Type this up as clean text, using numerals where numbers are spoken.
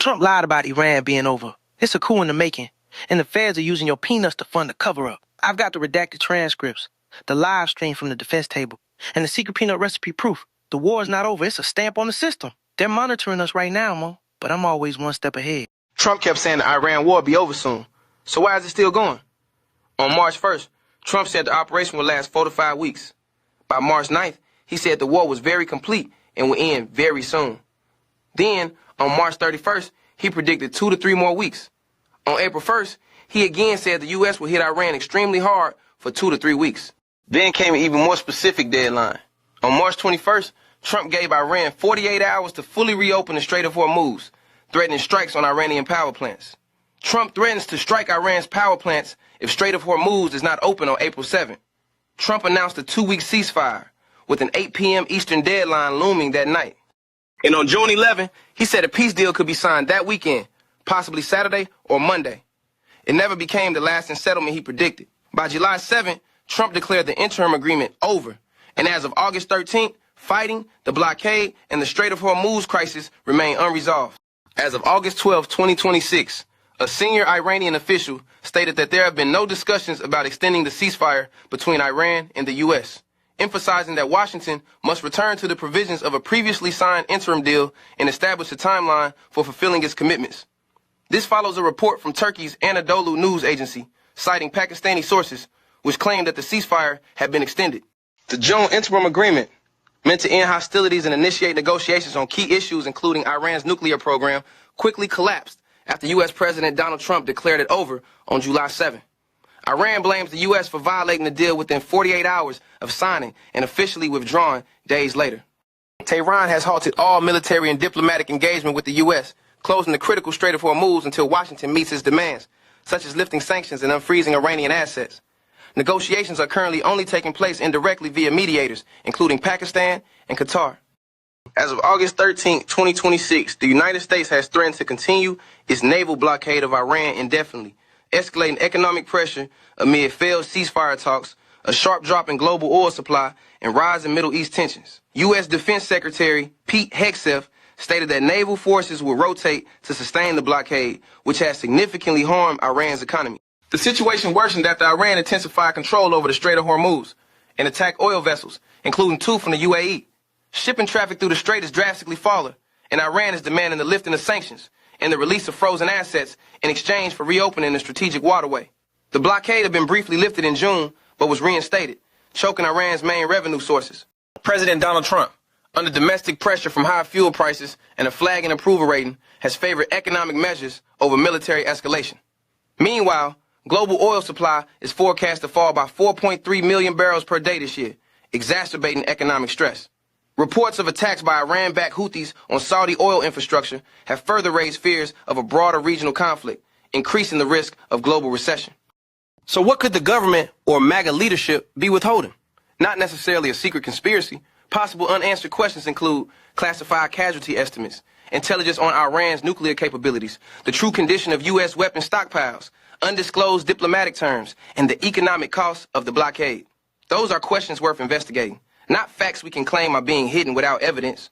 Trump lied about Iran being over. It's a coup in the making, and the feds are using your peanuts to fund the cover-up. I've got the redacted transcripts, the live stream from the defense table, and the secret peanut recipe proof. The war's not over. It's a stamp on the system. They're monitoring us right now, Mo, but I'm always one step ahead. Trump kept saying the Iran war would be over soon. So why is it still going? On March 1st, Trump said the operation would last 4 to 5 weeks. By March 9th, he said the war was very complete and would end very soon. Then, on March 31st, he predicted 2 to 3 more weeks. On April 1st, he again said the U.S. would hit Iran extremely hard for 2 to 3 weeks. Then came an even more specific deadline. On March 21st, Trump gave Iran 48 hours to fully reopen the Strait of Hormuz, threatening strikes on Iranian power plants. Trump threatens to strike Iran's power plants if Strait of Hormuz is not open on April 7th. Trump announced a 2-week ceasefire, with an 8 p.m. Eastern deadline looming that night. And on June 11th, he said a peace deal could be signed that weekend, possibly Saturday or Monday. It never became the lasting settlement he predicted. By July 7th, Trump declared the interim agreement over. And as of August 13th, fighting, the blockade, and the Strait of Hormuz crisis remain unresolved. As of August 12, 2026, a senior Iranian official stated that there have been no discussions about extending the ceasefire between Iran and the U.S., emphasizing that Washington must return to the provisions of a previously signed interim deal and establish a timeline for fulfilling its commitments. This follows a report from Turkey's Anadolu news agency, citing Pakistani sources, which claimed that the ceasefire had been extended. The June interim agreement, meant to end hostilities and initiate negotiations on key issues including Iran's nuclear program, quickly collapsed after U.S. President Donald Trump declared it over on July 7. Iran blames the U.S. for violating the deal within 48 hours of signing and officially withdrawing days later. Tehran has halted all military and diplomatic engagement with the U.S., closing the critical Strait of Hormuz until Washington meets its demands, such as lifting sanctions and unfreezing Iranian assets. Negotiations are currently only taking place indirectly via mediators, including Pakistan and Qatar. As of August 13, 2026, the United States has threatened to continue its naval blockade of Iran indefinitely, escalating economic pressure amid failed ceasefire talks, a sharp drop in global oil supply, and rise in Middle East tensions. U.S. Defense Secretary Pete Hegseth stated that naval forces will rotate to sustain the blockade, which has significantly harmed Iran's economy. The situation worsened after Iran intensified control over the Strait of Hormuz and attacked oil vessels, including 2 from the UAE. Shipping traffic through the strait is drastically falling, and Iran is demanding the lifting of sanctions and the release of frozen assets in exchange for reopening the strategic waterway. The blockade had been briefly lifted in June, but was reinstated, choking Iran's main revenue sources. President Donald Trump, under domestic pressure from high fuel prices and a flagging approval rating, has favored economic measures over military escalation. Meanwhile, global oil supply is forecast to fall by 4.3 million barrels per day this year, exacerbating economic stress. Reports of attacks by Iran-backed Houthis on Saudi oil infrastructure have further raised fears of a broader regional conflict, increasing the risk of global recession. So what could the government or MAGA leadership be withholding? Not necessarily a secret conspiracy. Possible unanswered questions include classified casualty estimates, intelligence on Iran's nuclear capabilities, the true condition of U.S. weapon stockpiles, undisclosed diplomatic terms, and the economic costs of the blockade. Those are questions worth investigating, not facts we can claim are being hidden without evidence.